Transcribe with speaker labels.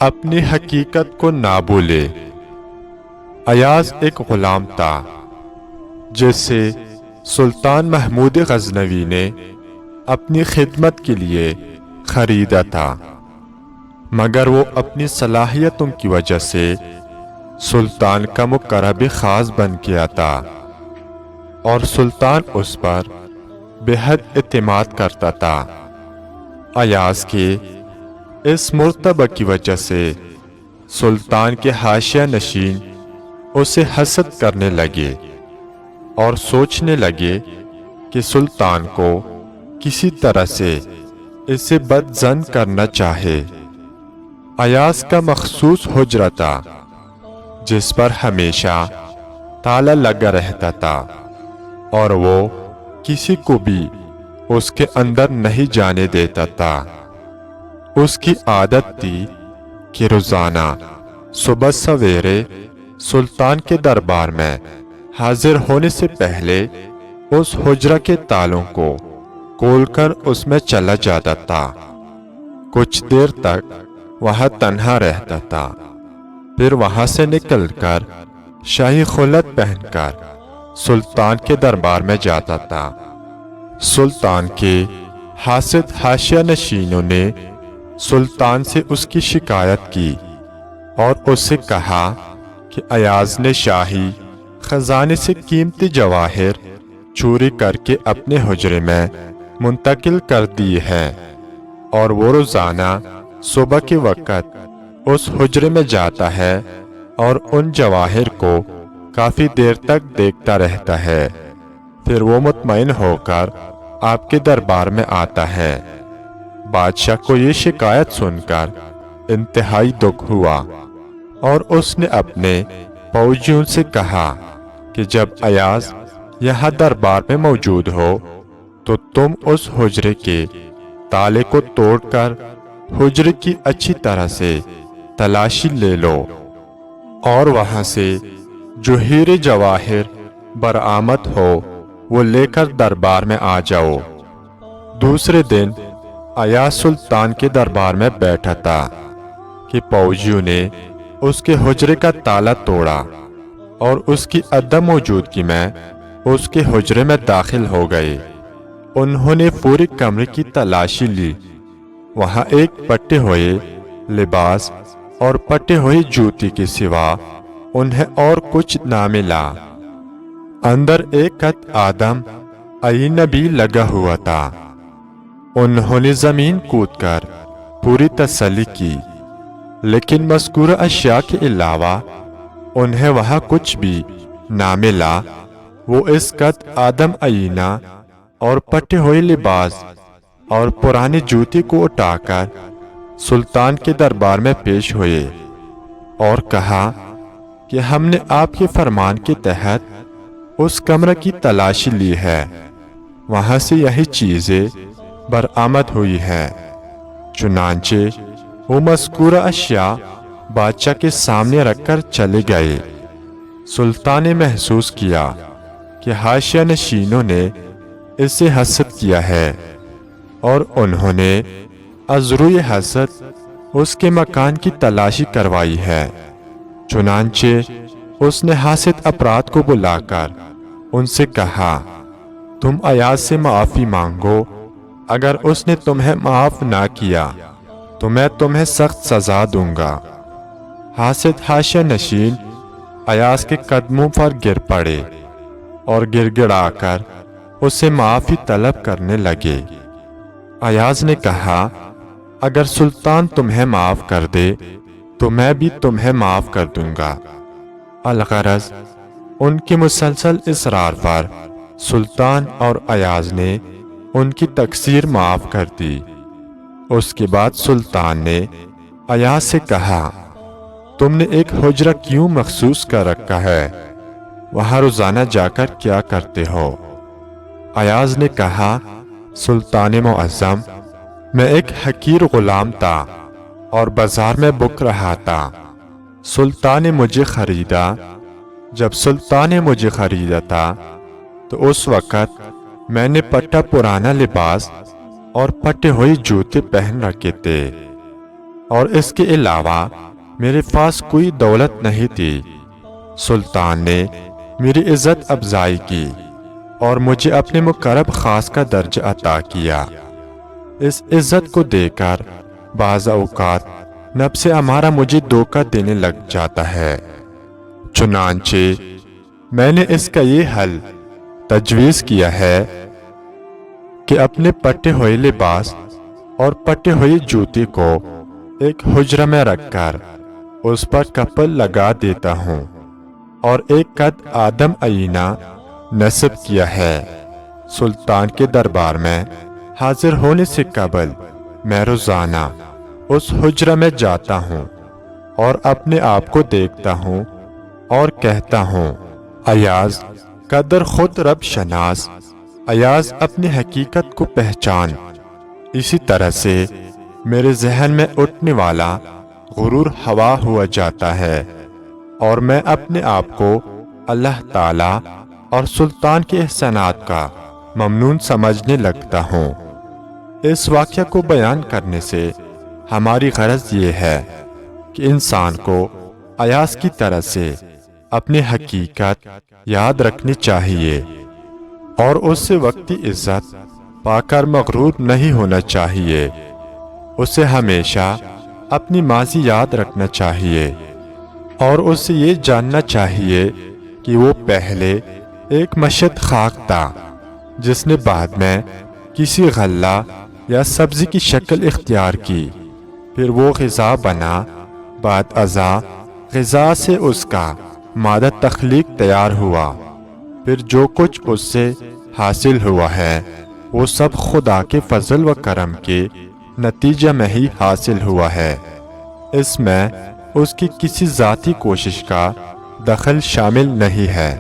Speaker 1: اپنی حقیقت کو نہ بھولے۔ ایاز ایک غلام تھا جسے سلطان محمود غزنوی نے اپنی خدمت کے لیے خریدا تھا، مگر وہ اپنی صلاحیتوں کی وجہ سے سلطان کا مقرب خاص بن گیا تھا، اور سلطان اس پر بے حد اعتماد کرتا تھا۔ ایاز کے اس مرتبہ کی وجہ سے سلطان کے حاشیہ نشین اسے حسد کرنے لگے اور سوچنے لگے کہ سلطان کو کسی طرح سے اسے بدظن کرنا چاہے۔ ایاز کا مخصوص حجرہ تھا جس پر ہمیشہ تالا لگا رہتا تھا، اور وہ کسی کو بھی اس کے اندر نہیں جانے دیتا تھا۔ اس کی عادت تھی کہ روزانہ صبح سویرے سلطان کے دربار میں حاضر ہونے سے پہلے اس حجرہ کے تالوں کو کھول کر اس میں چلا جاتا تھا۔ کچھ دیر تک وہاں تنہا رہتا تھا، پھر وہاں سے نکل کر شاہی خلعت پہن کر سلطان کے دربار میں جاتا تھا۔ سلطان کے حاسد حاشیہ نشینوں نے سلطان سے اس کی شکایت کی اور اس سے کہا کہ ایاز نے شاہی خزانے سے قیمتی جواہر چوری کر کے اپنے حجرے میں منتقل کر دی ہے، اور وہ روزانہ صبح کے وقت اس حجرے میں جاتا ہے اور ان جواہر کو کافی دیر تک دیکھتا رہتا ہے، پھر وہ مطمئن ہو کر آپ کے دربار میں آتا ہے۔ بادشاہ کو یہ شکایت سن کر انتہائی دکھ ہوا، اور اس نے اپنے فوجیوں سے کہا کہ جب ایاز یہاں دربار میں موجود ہو تو تم اس حجرے کے تالے کو توڑ کر حجرے کی اچھی طرح سے تلاشی لے لو، اور وہاں سے جو ہیرے جواہر برآمد ہو وہ لے کر دربار میں آ جاؤ۔ دوسرے دن ایاز سلطان کے دربار میں بیٹھا تھا کہ فوجیوں نے اس کے حجرے کا تالا توڑا اور اس کی عدم موجودگی میں اس کے حجرے میں داخل ہو گئے۔ انہوں نے پورے کمرے کی تلاشی لی، وہاں ایک پٹے ہوئے لباس اور پٹے ہوئے جوتی کے سوا انہیں اور کچھ نہ ملا۔ اندر ایک خط آدم آئینہ بھی لگا ہوا تھا۔ انہوں نے زمین کود کر پوری تسلی کی، لیکن مذکورہ اشیاء کے علاوہ انہیں وہاں کچھ بھی نہ ملا۔ وہ اس خط آدم آئینہ اور پٹے ہوئے لباس اور پرانے جوتے کو اٹھا کر سلطان کے دربار میں پیش ہوئے اور کہا کہ ہم نے آپ کے فرمان کے تحت اس کمرہ کی تلاشی لی ہے، وہاں سے یہی چیزیں برآمد ہوئی ہے۔ چنانچہ وہ مذکورہ اشیاء بادشاہ کے سامنے رکھ کر چلے گئے۔ سلطان نے محسوس کیا کہ حاشیہ نشینوں نے اسے حسد کیا ہے، اور انہوں نے از روئے حسد اس کے مکان کی تلاشی کروائی ہے۔ چنانچہ اس نے حاسد افراد کو بلا کر ان سے کہا، تم ایاز سے معافی مانگو، اگر اس نے تمہیں معاف نہ کیا تو میں تمہیں سخت سزا دوں گا۔ حاسد حاشیہ نشین ایاز کے قدموں پر گر پڑے اور گر گڑا کر اسے معافی طلب کرنے لگے۔ ایاز نے کہا، اگر سلطان تمہیں معاف کر دے تو میں بھی تمہیں معاف کر دوں گا۔ الغرض ان کے مسلسل اصرار پر سلطان اور ایاز نے ان کی تقصیر معاف کر دی۔ اس کے بعد سلطان نے ایاز سے کہا، تم نے ایک حجرہ کیوں مخصوص کر رکھا ہے؟ وہاں روزانہ جا کر کیا کرتے ہو؟ ایاز نے کہا، سلطان معظم، میں ایک حقیر غلام تھا اور بازار میں بک رہا تھا۔ سلطان نے مجھے خریدا۔ جب سلطان نے مجھے خریدا تھا تو اس وقت میں نے پٹا پرانا لباس اور پٹے ہوئے جوتے پہن رکھے تھے۔ اور اس کے علاوہ میرے پاس کوئی دولت نہیں تھی۔ سلطان نے میری عزت افزائی کی اور مجھے اپنے مقرب خاص کا درجہ عطا کیا۔ اس عزت کو دے کر بعض اوقات نفس ہمارا مجھے دھوکہ دینے لگ جاتا ہے۔ چنانچہ میں نے اس کا یہ حل تجویز کیا ہے کہ اپنے پٹے ہوئے لباس اور پٹے ہوئی جوتی کو ایک حجرہ میں رکھ کر اس پر کپل لگا دیتا ہوں، اور ایک قد آدم آئینہ نصب کیا ہے۔ سلطان کے دربار میں حاضر ہونے سے قبل میں روزانہ اس حجرہ میں جاتا ہوں اور اپنے آپ کو دیکھتا ہوں اور کہتا ہوں، ایاز قدر خود رب شناس، ایاز اپنی حقیقت کو پہچان۔ اسی طرح سے میرے ذہن میں اٹھنے والا غرور ہوا ہوا جاتا ہے اور میں اپنے آپ کو اللہ تعالی اور سلطان کے احسانات کا ممنون سمجھنے لگتا ہوں۔ اس واقعہ کو بیان کرنے سے ہماری غرض یہ ہے کہ انسان کو ایاز کی طرح سے اپنی حقیقت یاد رکھنی چاہیے اور اس سے وقتی عزت پا کر مغرور نہیں ہونا چاہیے۔ اسے ہمیشہ اپنی ماضی یاد رکھنا چاہیے اور اسے یہ جاننا چاہیے کہ وہ پہلے ایک مشت خاک تھا جس نے بعد میں کسی غلہ یا سبزی کی شکل اختیار کی، پھر وہ غذا بنا، بعد ازاں غذا سے اس کا مادہ تخلیق تیار ہوا، پھر جو کچھ اس سے حاصل ہوا ہے وہ سب خدا کے فضل و کرم کے نتیجہ میں ہی حاصل ہوا ہے۔ اس میں اس کی کسی ذاتی کوشش کا دخل شامل نہیں ہے۔